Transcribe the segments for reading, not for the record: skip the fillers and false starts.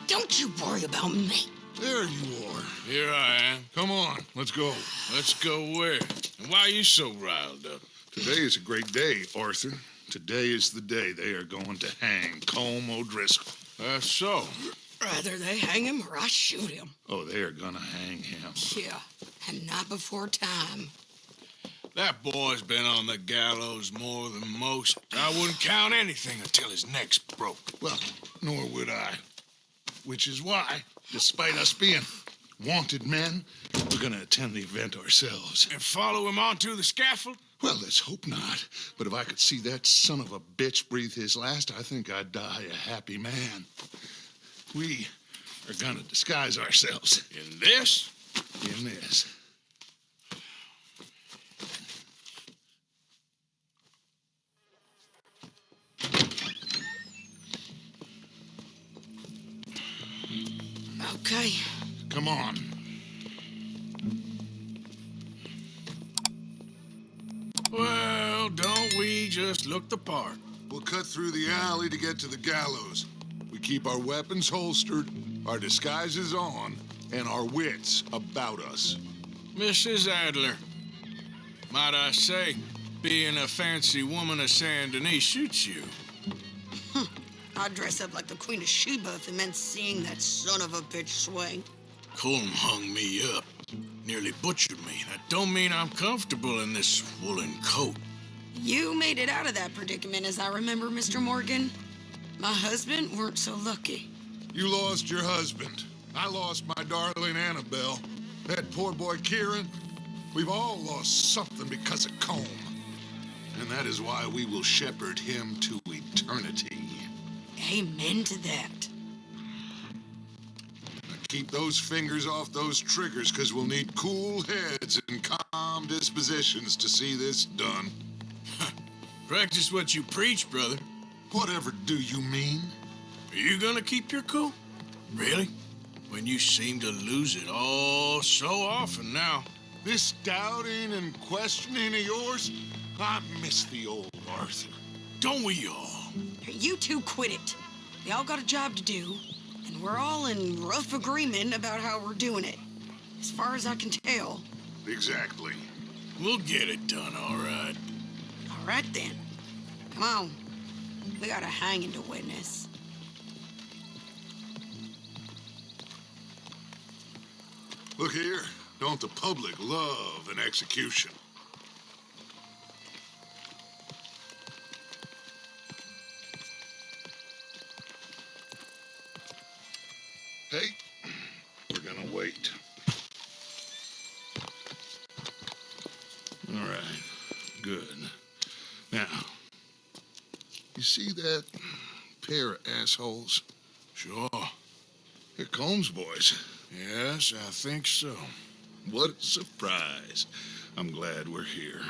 Don't you worry about me. There you are. Here I am. Come on, let's go. Let's go where? And why are you so riled up? Today is a great day, Arthur. Today is the day they are going to hang Colm O'Driscoll. That's so. Rather they hang him or I shoot him. Oh, they are gonna hang him. Yeah, and not before time. That boy's been on the gallows more than most. I wouldn't count anything until his neck's broke. Well, nor would I. Which is why, despite us being wanted men, we're gonna attend the event ourselves. And follow him onto the scaffold? Well, let's hope not. But if I could see that son of a bitch breathe his last, I think I'd die a happy man. We are gonna disguise ourselves. In this? In this. Okay. Come on. Well, don't we just look the part? We'll cut through the alley to get to the gallows. We keep our weapons holstered, our disguises on, and our wits about us. Mrs. Adler, might I say, being a fancy woman of Saint Denis suits you. I'd dress up like the Queen of Sheba if it meant seeing that son of a bitch swing. Colm hung me up, nearly butchered me. That don't mean I'm comfortable in this woolen coat. You made it out of that predicament, as I remember, Mr. Morgan. My husband weren't so lucky. You lost your husband. I lost my darling Annabelle. That poor boy Kieran. We've all lost something because of Colm. And that is why we will shepherd him to eternity. Amen to that. Now keep those fingers off those triggers, because we'll need cool heads and calm dispositions to see this done. Practice what you preach, brother. Whatever do you mean? Are you gonna keep your cool? Really? When you seem to lose it all so often now. This doubting and questioning of yours, I miss the old Arthur. Don't we all? You two quit it. We all got a job to do, and we're all in rough agreement about how we're doing it. As far as I can tell. Exactly. We'll get it done, all right. All right, then. Come on. We got a hanging to witness. Look here. Don't the public love an execution? Hey, we're gonna wait. All right, good. Now, you see that pair of assholes? Sure. They're Colm's boys. Yes, I think so. What a surprise. I'm glad we're here.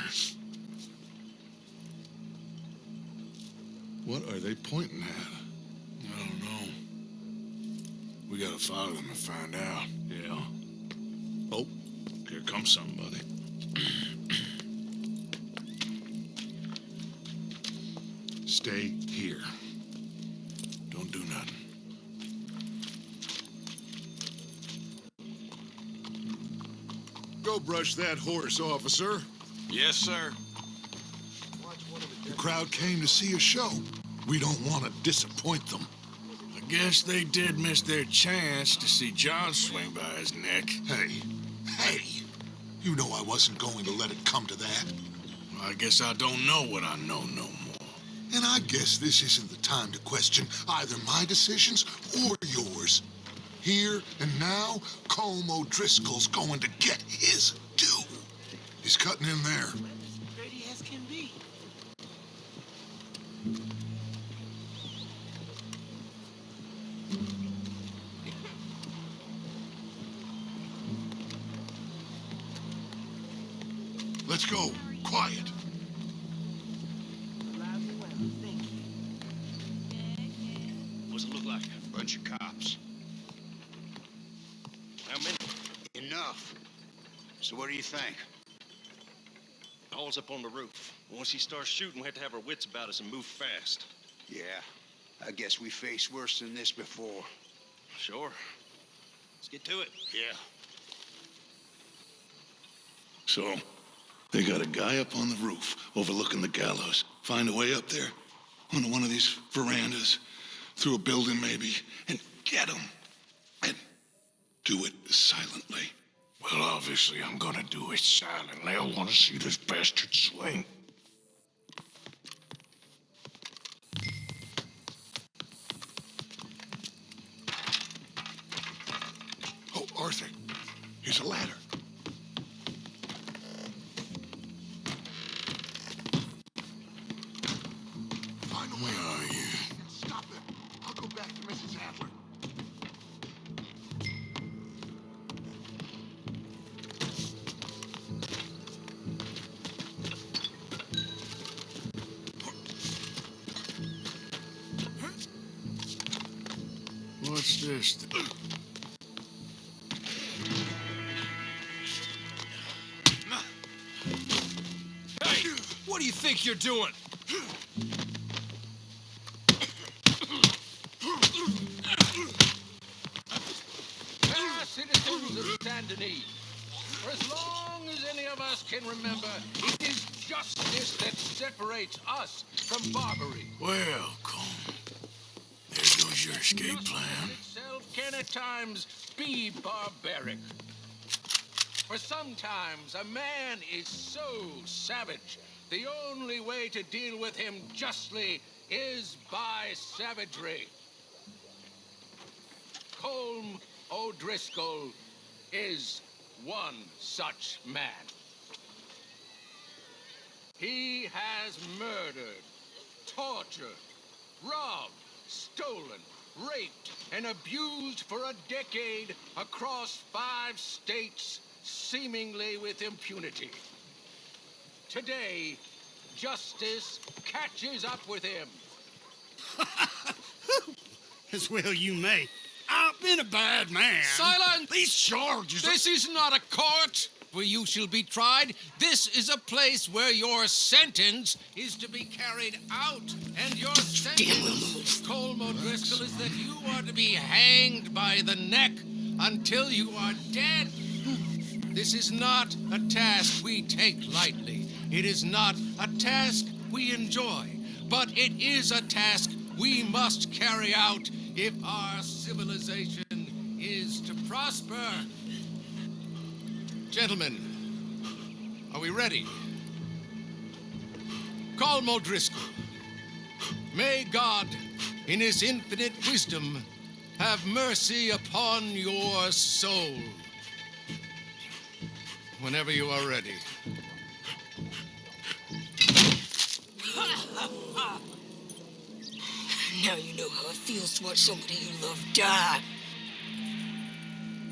What are they pointing at? I don't know. We gotta follow them and find out. Yeah. Oh, here comes somebody. Stay here. Don't do nothing. Go brush that horse, officer. Yes, sir. The crowd came to see a show. We don't want to disappoint them. I guess they did miss their chance to see John swing by his neck. Hey, you know I wasn't going to let it come to that. Well, I guess I don't know what I know no more. And I guess this isn't the time to question either my decisions or yours. Here and now, Colm O'Driscoll's going to get his due. He's cutting in there. Ready as can be. Let's go. Quiet. What's it look like? A bunch of cops. How many? Enough. So what do you think? Paul's up on the roof. Once he starts shooting, we have to have our wits about us and move fast. Yeah, I guess we faced worse than this before. Sure. Let's get to it. Yeah. So, they got a guy up on the roof overlooking the gallows. Find a way up there, onto one of these verandas, through a building maybe, and get him. And do it silently. Well, obviously, I'm gonna do it silently. I want to see this bastard swing. Oh, Arthur, here's a ladder. Find a way. Where are you? Stop it. I'll go back to Mrs. Adler. What's this? Hey, what do you think you're doing? Citizens of Saint Denis, for as long as any of us can remember, it is justice that separates us from Barbary. Well, Colm, there goes your escape Justice plan. itself can at times be barbaric. For sometimes a man is so savage, the only way to deal with him justly is by savagery. Colm O'Driscoll is one such man. He has murdered, tortured, robbed, stolen, raped, and abused for a decade across 5 states, seemingly with impunity. Today, justice catches up with him. As well you may. I've been a bad man. Silence! These charges... This is not a court where you shall be tried. This is a place where your sentence is to be carried out. And your sentence, Colm O'Driscoll, is that you are to be hanged by the neck until you are dead. This is not a task we take lightly. It is not a task we enjoy. But it is a task we must carry out if our civilization is to prosper. Gentlemen, are we ready? Colm O'Driscoll, may God, in his infinite wisdom, have mercy upon your soul. Whenever you are ready. Now you know how it feels to watch somebody you love die.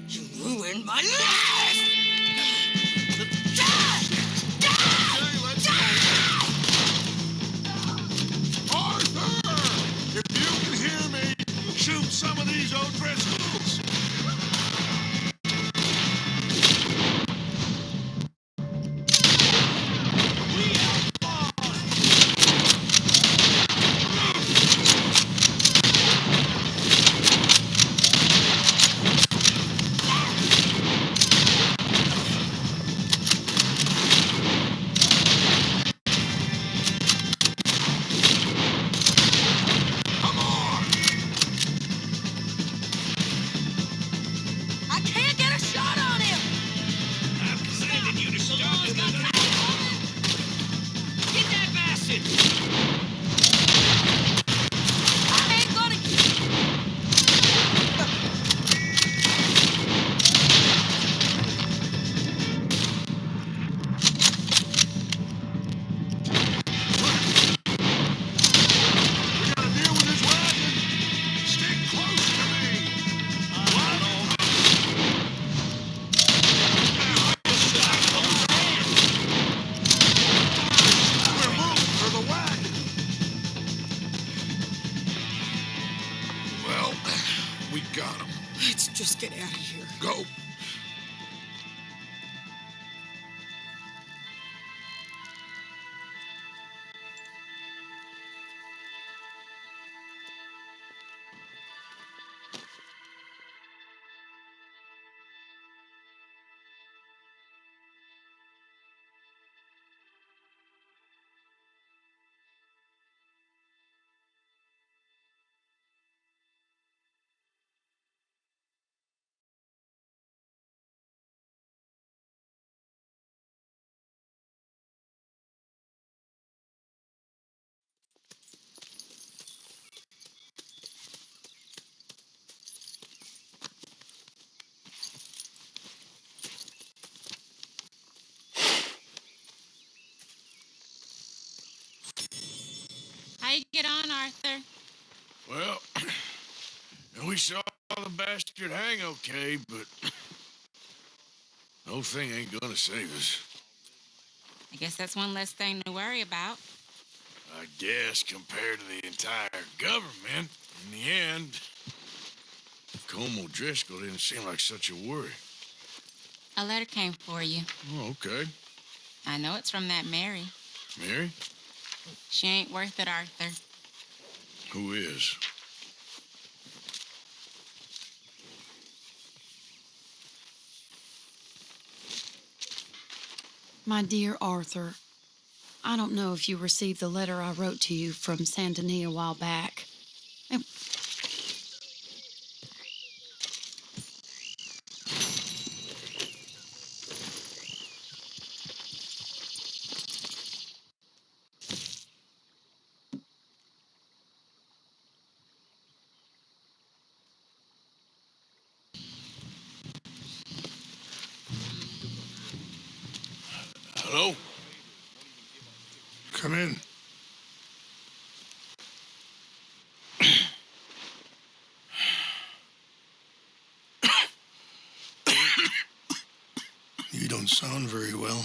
You ruined my life! Arthur! If you can hear me, shoot some of these O'Driscolls. Let's just get out of here. Go. get on, Arthur? Well, we saw the bastard hang okay, but the whole thing ain't gonna save us. I guess that's one less thing to worry about. I guess compared to the entire government, in the end, Colm O'Driscoll didn't seem like such a worry. A letter came for you. Oh, okay. I know it's from that Mary. Mary? She ain't worth it, Arthur. Who is? My dear Arthur, I don't know if you received the letter I wrote to you from Saint Denis a while back. Hello? Come in. You don't sound very well.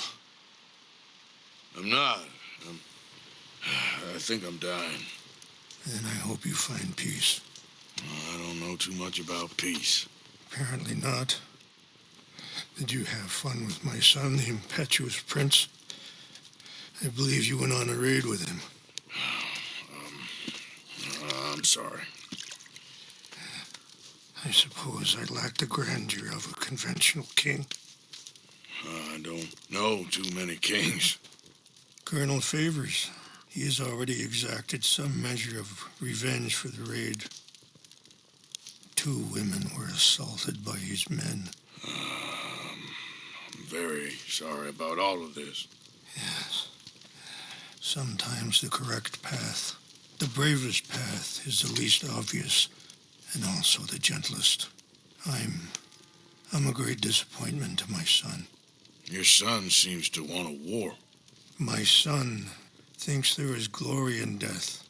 I'm not. I think I'm dying. Then I hope you find peace. I don't know too much about peace. Apparently not. Did you have fun with my son, the impetuous prince? I believe you went on a raid with him. I'm sorry. I suppose I lack the grandeur of a conventional king. I don't know too many kings. Colonel Favors, he has already exacted some measure of revenge for the raid. 2 women were assaulted by his men. I'm very sorry about all of this. Yes. Sometimes the correct path, the bravest path, is the least obvious and also the gentlest. I'm a great disappointment to my son. Your son seems to want a war. My son thinks there is glory in death.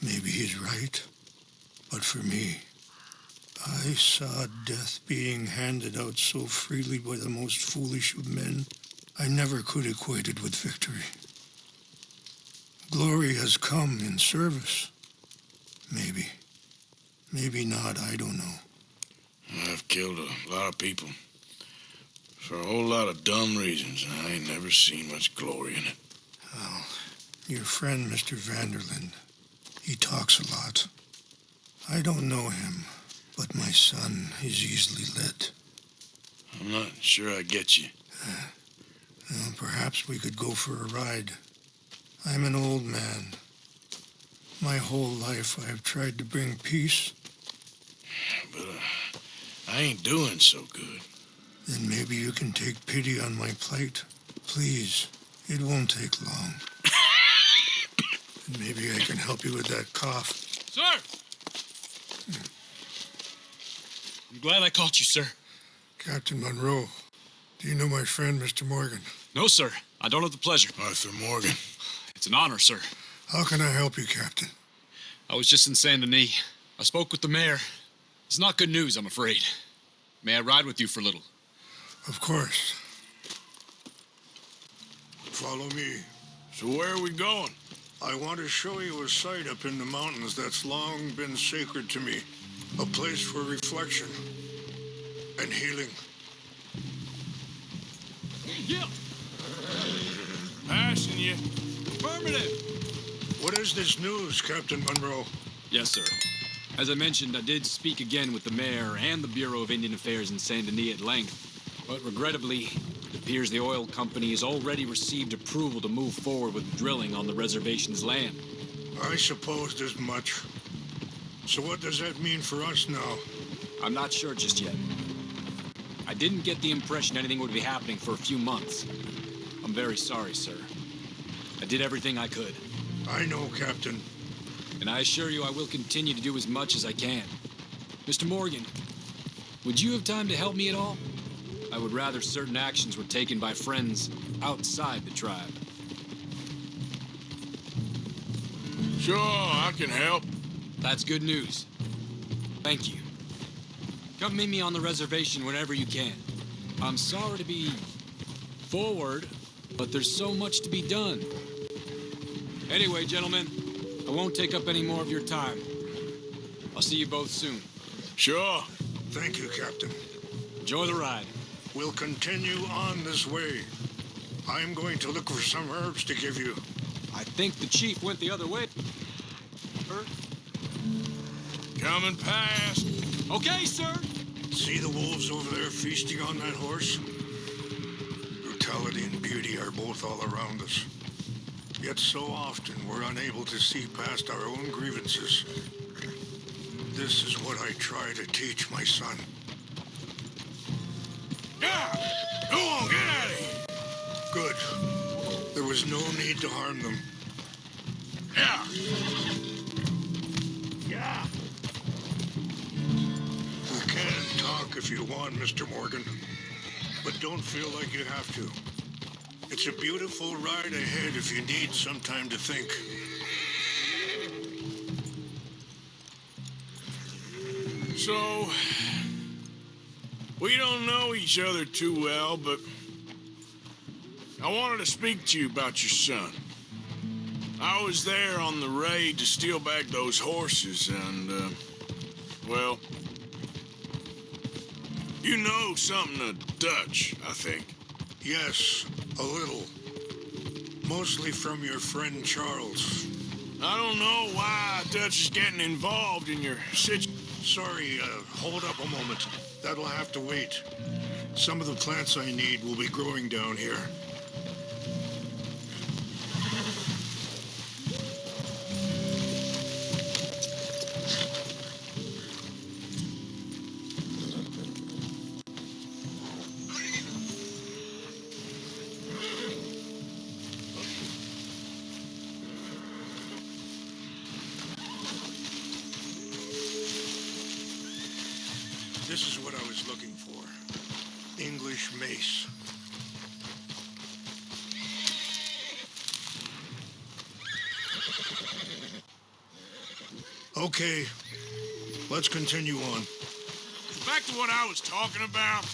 Maybe he's right, but for me, I saw death being handed out so freely by the most foolish of men, I never could equate it with victory. Glory has come in service. Maybe. Maybe not, I don't know. I've killed a lot of people. For a whole lot of dumb reasons, and I ain't never seen much glory in it. Well, your friend, Mr. Vanderlyn, he talks a lot. I don't know him, but my son is easily led. I'm not sure I get you. Well, perhaps we could go for a ride. I'm an old man. My whole life I have tried to bring peace. But I ain't doing so good. Then maybe you can take pity on my plight. Please, it won't take long. And maybe I can help you with that cough. Sir! I'm glad I caught you, sir. Captain Monroe, do you know my friend, Mr. Morgan? No, sir. I don't have the pleasure. Arthur Morgan. It's an honor, sir. How can I help you, Captain? I was just in Saint Denis. I spoke with the mayor. It's not good news, I'm afraid. May I ride with you for a little? Of course. Follow me. So where are we going? I want to show you a site up in the mountains that's long been sacred to me. A place for reflection and healing. Yeah. Passing you. Affirmative. What is this news, Captain Monroe? Yes, sir. As I mentioned, I did speak again with the mayor and the Bureau of Indian Affairs in Saint Denis at length. But regrettably, it appears the oil company has already received approval to move forward with drilling on the reservation's land. I supposed as much. So what does that mean for us now? I'm not sure just yet. I didn't get the impression anything would be happening for a few months. I'm very sorry, sir. I did everything I could. I know, Captain. And I assure you I will continue to do as much as I can. Mr. Morgan, would you have time to help me at all? I would rather certain actions were taken by friends outside the tribe. Sure, I can help. That's good news. Thank you. Come meet me on the reservation whenever you can. I'm sorry to be forward, but there's so much to be done. Anyway, gentlemen, I won't take up any more of your time. I'll see you both soon. Sure. Thank you, Captain. Enjoy the ride. We'll continue on this way. I'm going to look for some herbs to give you. I think the chief went the other way. Coming past. Okay, sir. See the wolves over there feasting on that horse? Brutality and beauty are both all around us. Yet so often we're unable to see past our own grievances. This is what I try to teach my son. Yeah! Go on, get out of here! Good. There was no need to harm them. Yeah! Yeah! We can talk if you want, Mr. Morgan. But don't feel like you have to. It's a beautiful ride ahead if you need some time to think. So, we don't know each other too well, but I wanted to speak to you about your son. I was there on the raid to steal back those horses, and, well, you know something of Dutch, I think. Yes, a little. Mostly from your friend Charles. I don't know why Dutch is getting involved in your situation. Sorry, hold up a moment. That'll have to wait. Some of the plants I need will be growing down here. This is what I was looking for. English mace. Okay, let's continue on. Back to what I was talking about.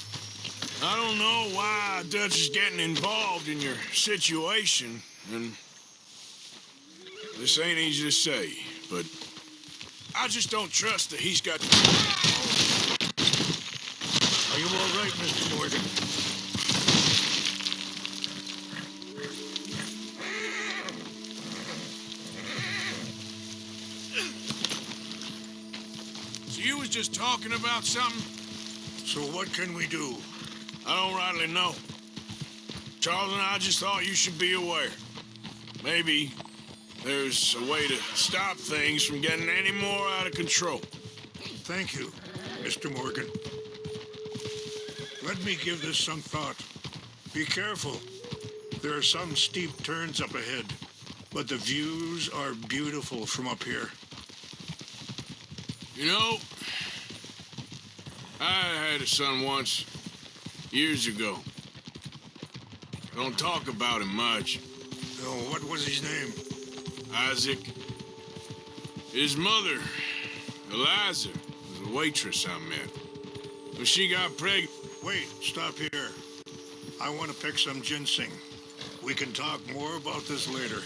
I don't know why Dutch is getting involved in your situation, and this ain't easy to say, but I just don't trust that he's got... Are you all right, Mr. Morgan? So you was just talking about something? So what can we do? I don't rightly know. Charles and I just thought you should be aware. Maybe there's a way to stop things from getting any more out of control. Thank you, Mr. Morgan. Let me give this some thought. Be careful. There are some steep turns up ahead, but the views are beautiful from up here. You know, I had a son once, years ago. Don't talk about him much. Oh, what was his name? Isaac. His mother, Eliza, was a waitress I met. When she got pregnant... Wait, stop here. I want to pick some ginseng. We can talk more about this later.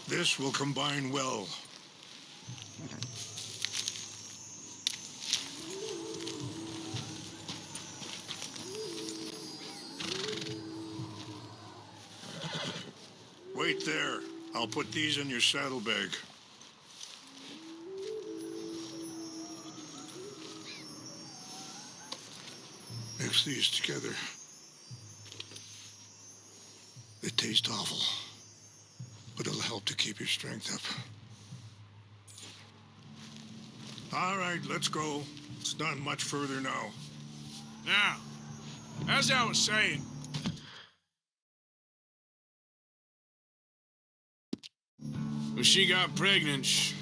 This will combine well. Wait there. I'll put these in your saddlebag. Mix these together. They taste awful, but it'll help to keep your strength up. All right, let's go. It's not much further now. Now, as I was saying... When she got pregnant, she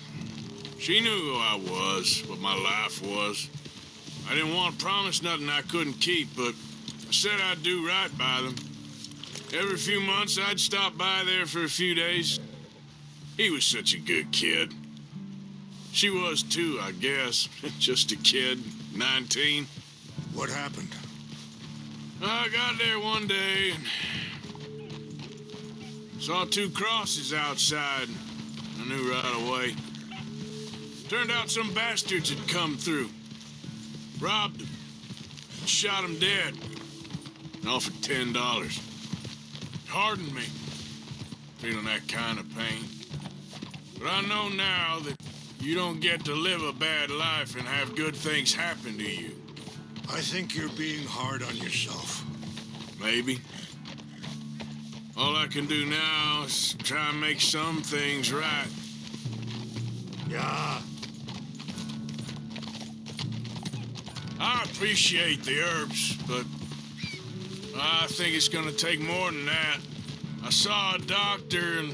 She knew who I was, what my life was. I didn't want to promise nothing I couldn't keep, but I said I'd do right by them. Every few months, I'd stop by there for a few days. He was such a good kid. She was too, I guess. Just a kid, 19. What happened? I got there one day and saw 2 crosses outside. I knew right away. Turned out some bastards had come through. Robbed them. Shot them dead. And offered $10. Hardened me. Feeling that kind of pain. But I know now that you don't get to live a bad life and have good things happen to you. I think you're being hard on yourself. Maybe. All I can do now is try and make some things right. Yeah. I appreciate the herbs, but I think it's gonna take more than that. I saw a doctor and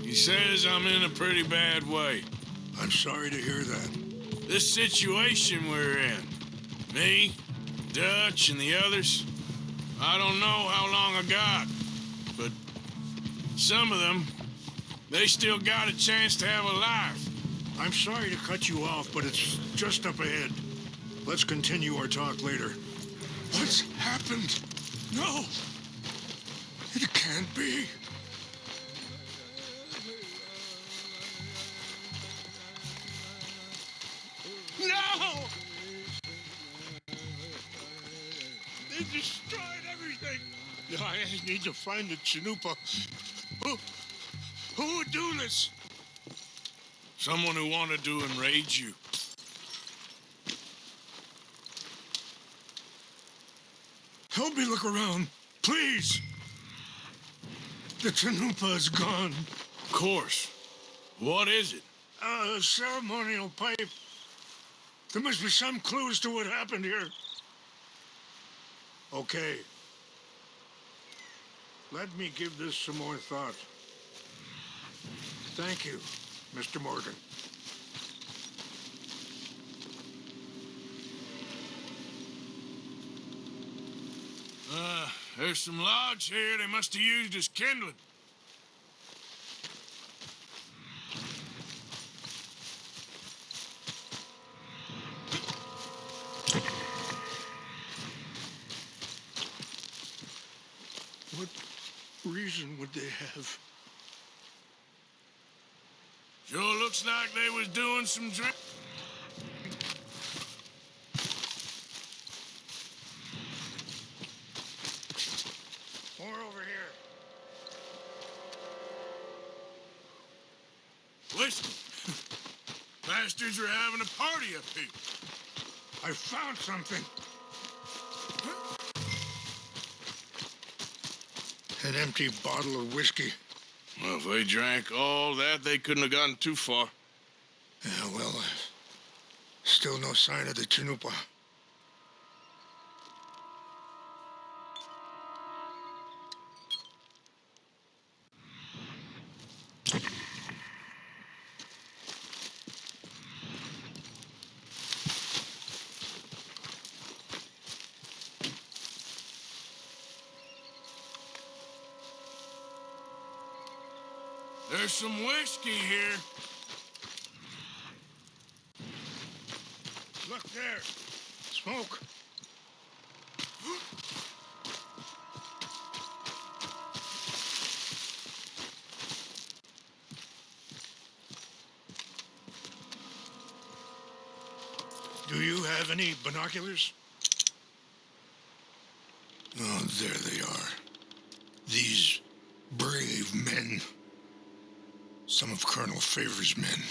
he says I'm in a pretty bad way. I'm sorry to hear that. This situation we're in, me, Dutch, and the others, I don't know how long I got, but some of them, they still got a chance to have a life. I'm sorry to cut you off, but it's just up ahead. Let's continue our talk later. What's happened? No! It can't be. No! They destroyed everything. I need to find the Chanupa. Who would do this? Someone who wanted to enrage you. Help me look around, please. The Chanupa is gone. Of course. What is it? A ceremonial pipe. There must be some clues to what happened here. Okay. Let me give this some more thought. Thank you, Mr. Morgan. There's some logs here they must have used as kindling. What reason would they have? Sure looks like they was doing some drink. More over here. Listen, bastards are having a party up here. I found something. An empty bottle of whiskey. Well, if they drank all that, they couldn't have gotten too far. Yeah, well, still no sign of the Chanupa. There's some whiskey here. Look there. Smoke. Do you have any binoculars? Oh, there they are. These brave men. Some of Colonel Favor's men.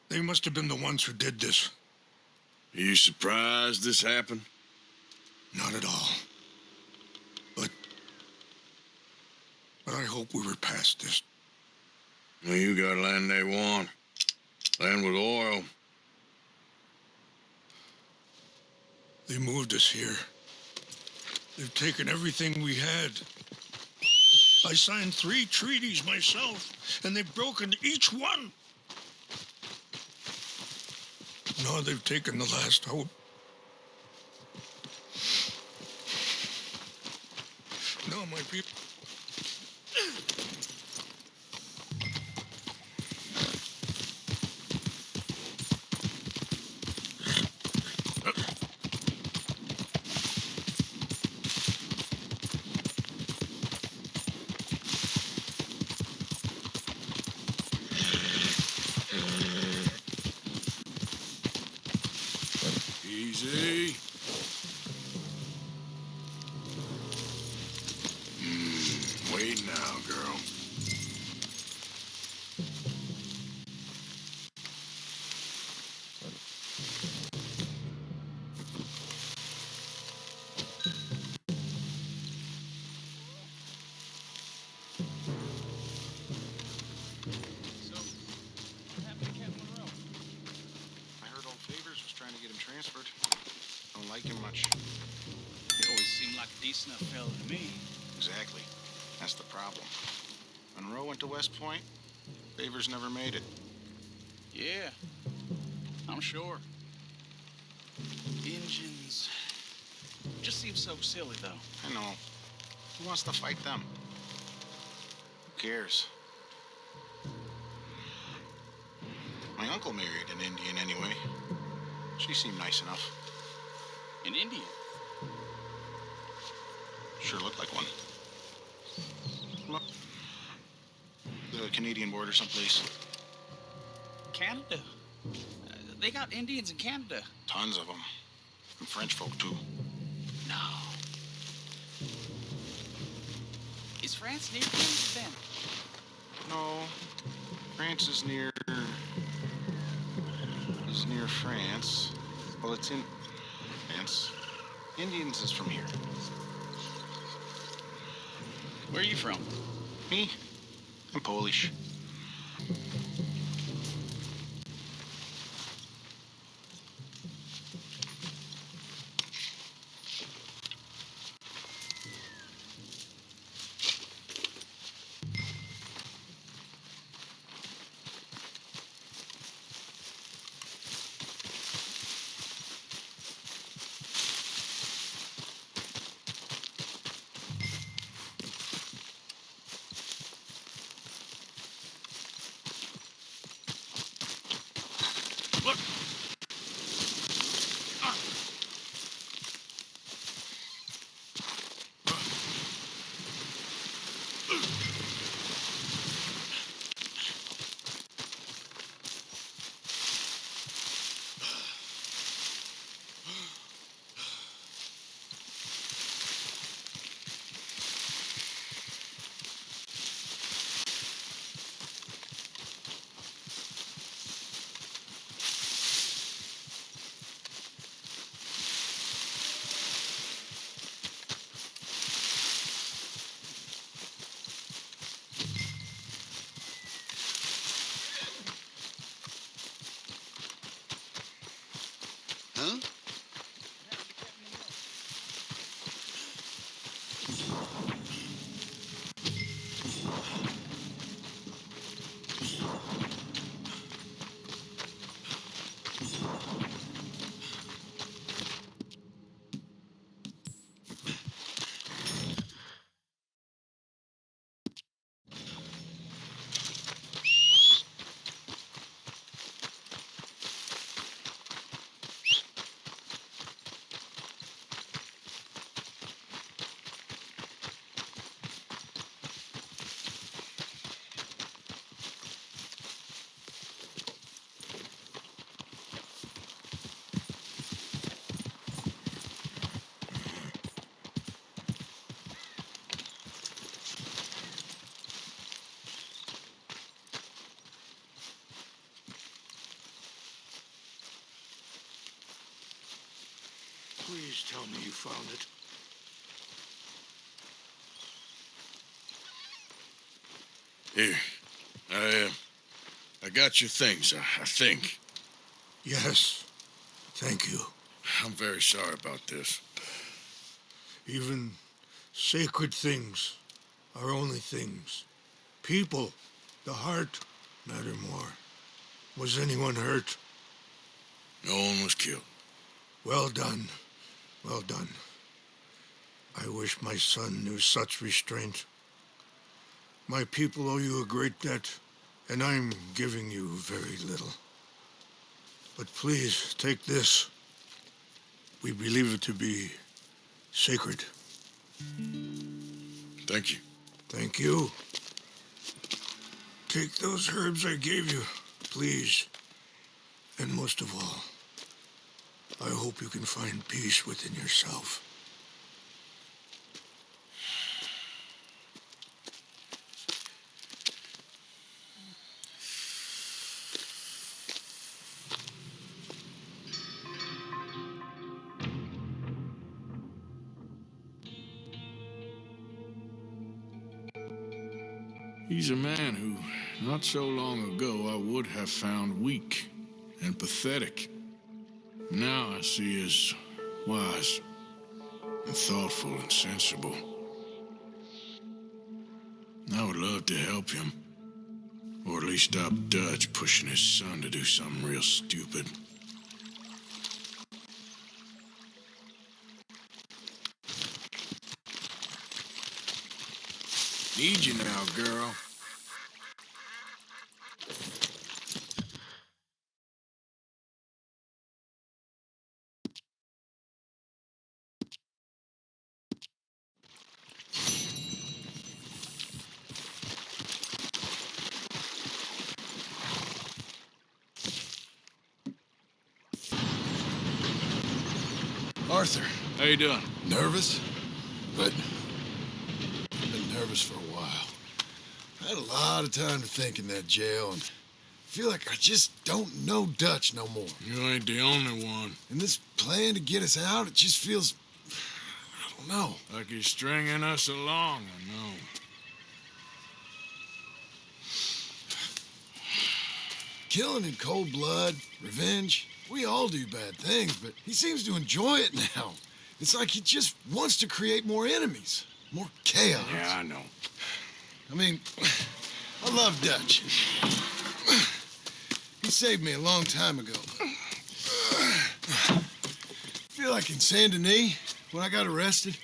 They must have been the ones who did this. Are you surprised this happened? Not at all. But I hope we were past this. Well, you got land they want. Land with oil. They moved us here. They've taken everything we had. I signed 3 treaties myself, and they've broken each one. No, they've taken the last hope. No, my people. Easy. Wait now, girl. I heard old Favors was trying to get him transferred. Don't like him much. He always seemed like a decent enough fella to me. Exactly. That's the problem. Monroe went to West Point. Favors never made it. Yeah, I'm sure. Engines. Just seems so silly, though. I know. Who wants to fight them? Who cares? My uncle married an Indian anyway. She seemed nice enough. An Indian? Sure looked like one. The Canadian border someplace. Canada? They got Indians in Canada. Tons of them. And French folk, too. No. Is France near Canada then? No. France is near France. Well, it's in France. Indians is from here. Where are you from? Me? I'm Polish. Look! Huh? Please tell me you found it. Here. I got your things, I think. Yes. Thank you. I'm very sorry about this. Even sacred things are only things. People, the heart, matter more. Was anyone hurt? No one was killed. Well done. Well done. I wish my son knew such restraint. My people owe you a great debt, and I'm giving you very little. But please, take this. We believe it to be sacred. Thank you. Thank you. Take those herbs I gave you, please. And most of all, I hope you can find peace within yourself. He's a man who, not so long ago, I would have found weak and pathetic. Now I see as wise and thoughtful and sensible. I would love to help him, or at least stop Dutch pushing his son to do something real stupid. Need you now, girl. Arthur. How you doing? Nervous? But I've been nervous for a while. I had a lot of time to think in that jail, and I feel like I just don't know Dutch no more. You ain't the only one. And this plan to get us out, it just feels... I don't know. Like he's stringing us along, I know. Killing in cold blood, revenge, we all do bad things, but he seems to enjoy it now. It's like he just wants to create more enemies, more chaos. Yeah, I know. I mean, I love Dutch. He saved me a long time ago. I feel like in Saint Denis, when I got arrested,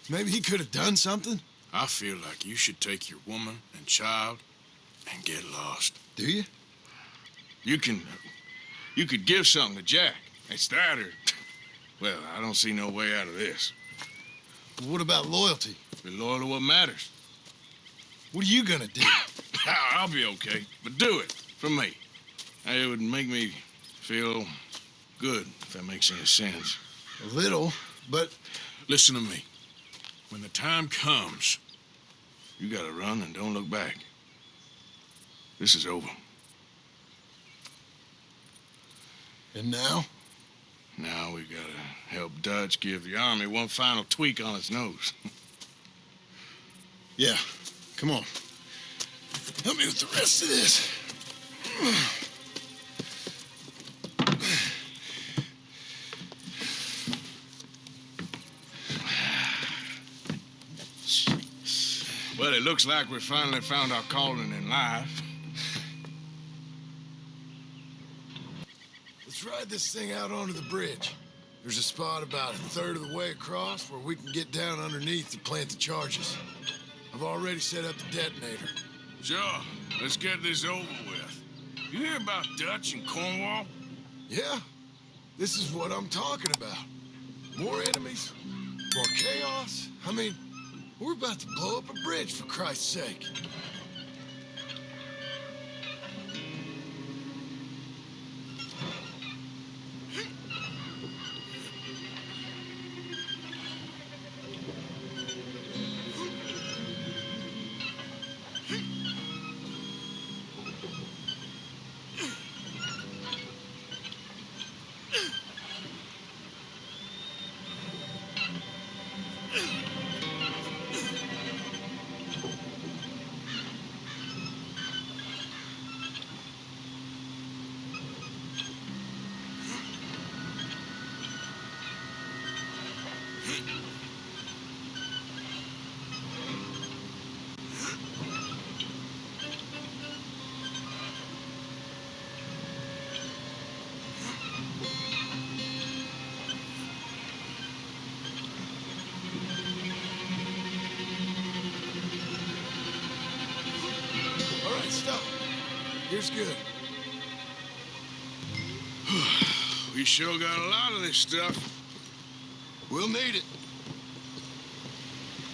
maybe he could have done something. I feel like you should take your woman and child and get lost. Do you? You could give something to Jack. It's that or... Well, I don't see no way out of this. What about loyalty? Be loyal to what matters. What are you gonna do? I'll be okay, but do it for me. It would make me feel good, if that makes any sense. A little, but... Listen to me. When the time comes, you gotta run and don't look back. This is over. And now? Now we gotta help Dutch give the army one final tweak on its nose. Yeah, come on. Help me with the rest of this. Well, it looks like we finally found our calling in life. Let's ride this thing out onto the bridge. There's a spot about a third of the way across where we can get down underneath to plant the charges. I've already set up the detonator. Sure, let's get this over with. You hear about Dutch and Cornwall? Yeah, this is what I'm talking about. More enemies, more chaos. I mean, we're about to blow up a bridge, for Christ's sake. Here's good. We sure got a lot of this stuff. We'll need it.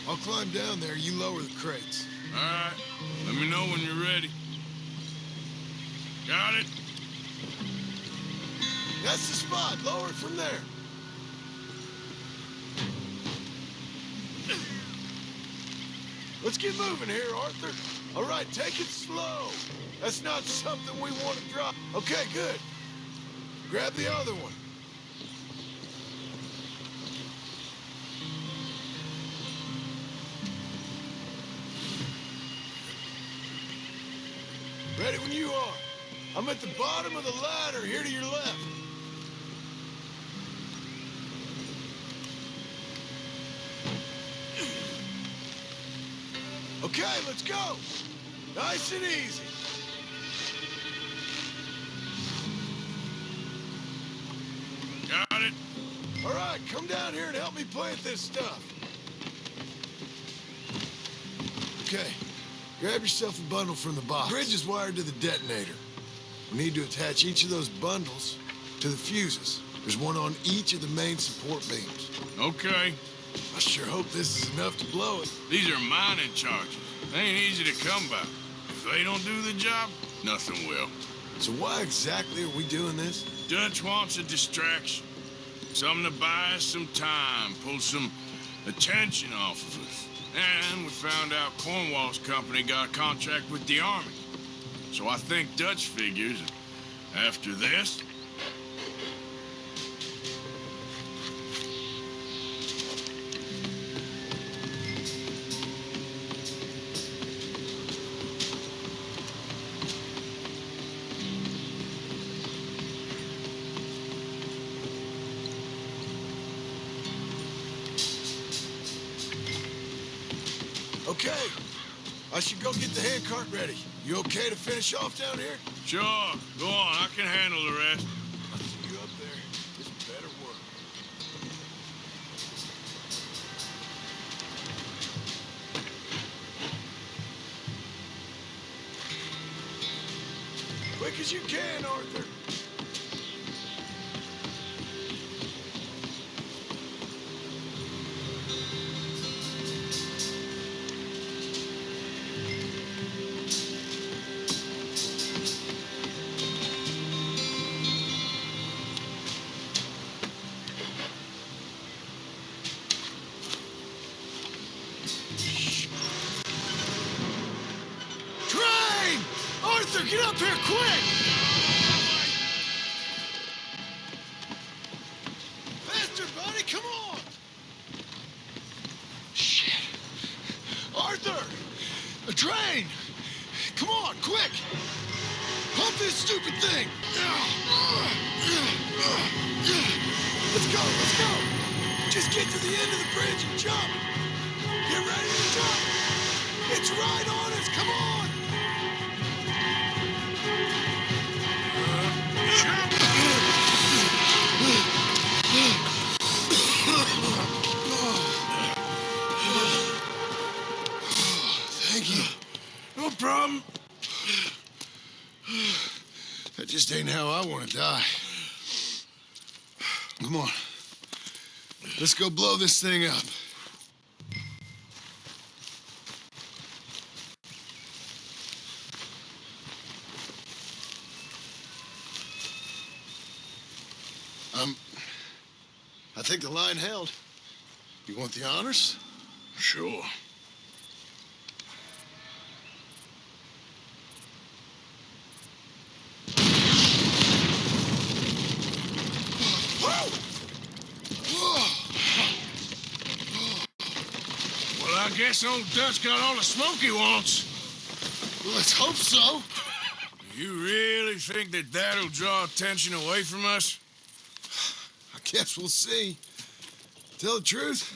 I'll climb down there, you lower the crates. All right. Let me know when you're ready. Got it? That's the spot. Lower it from there. Let's get moving here, Arthur. All right, take it slow. That's not something we want to drop. Okay, good. Grab the other one. Ready when you are. I'm at the bottom of the ladder, here to your left. Okay, let's go. Nice and easy. Got it. All right, come down here and help me plant this stuff. Okay, grab yourself a bundle from the box. The bridge is wired to the detonator. We need to attach each of those bundles to the fuses. There's one on each of the main support beams. Okay. I sure hope this is enough to blow it. These are mining charges. They ain't easy to come by. If they don't do the job, nothing will. So why exactly are we doing this? Dutch wants a distraction. Something to buy us some time, pull some attention off of us. And we found out Cornwall's company got a contract with the army. So I think Dutch figures, after this... Okay, I should go get the handcart ready. You okay to finish off down here? Sure, go on, I can handle the rest. I'll see you up there. This better work. Quick as you can, Arthur. Arthur, get up here, quick! Faster, buddy, come on! Shit. Arthur! A train! Come on, quick! Pump this stupid thing! Let's go, let's go! Just get to the end of the bridge and jump! Get ready to jump! It's right on us, come on! Thank you. No problem. That just ain't how I want to die. Come on. Let's go blow this thing up. I think the line held. You want the honors? Sure. Well, I guess old Dutch got all the smoke he wants. Well, let's hope so. You really think that that'll draw attention away from us? I guess we'll see. Tell the truth,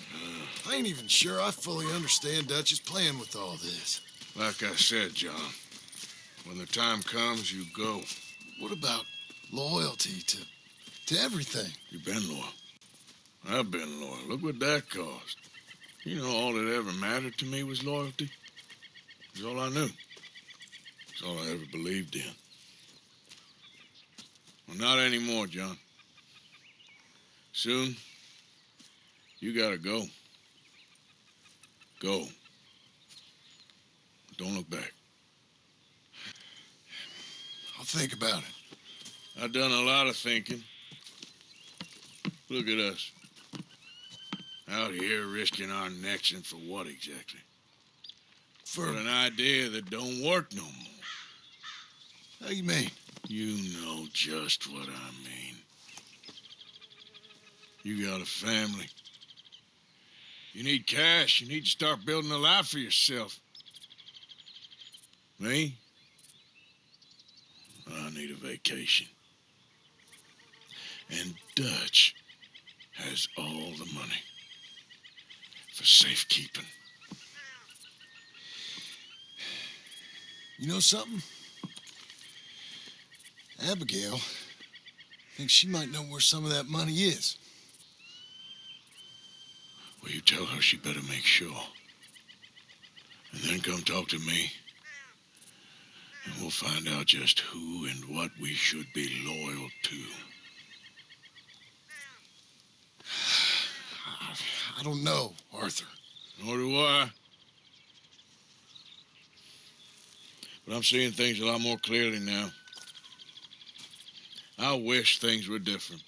I ain't even sure I fully understand Dutch's plan with all this. Like I said, John, when the time comes, you go. What about loyalty to everything? You've been loyal. I've been loyal. Look what that cost. You know, all that ever mattered to me was loyalty. It's all I knew. It's all I ever believed in. Well, not anymore, John. Soon, you gotta go. Go. Don't look back. I'll think about it. I've done a lot of thinking. Look at us. Out here risking our necks, and for what exactly? For an idea that don't work no more. How you mean? You know just what I mean. You got a family. You need cash. You need to start building a life for yourself. Me? I need a vacation. And Dutch has all the money for safekeeping. You know something? Abigail thinks she might know where some of that money is. Well, you tell her she better make sure. And then come talk to me. And we'll find out just who and what we should be loyal to. I don't know, Arthur. Nor do I. But I'm seeing things a lot more clearly now. I wish things were different.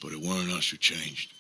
But it weren't us who changed.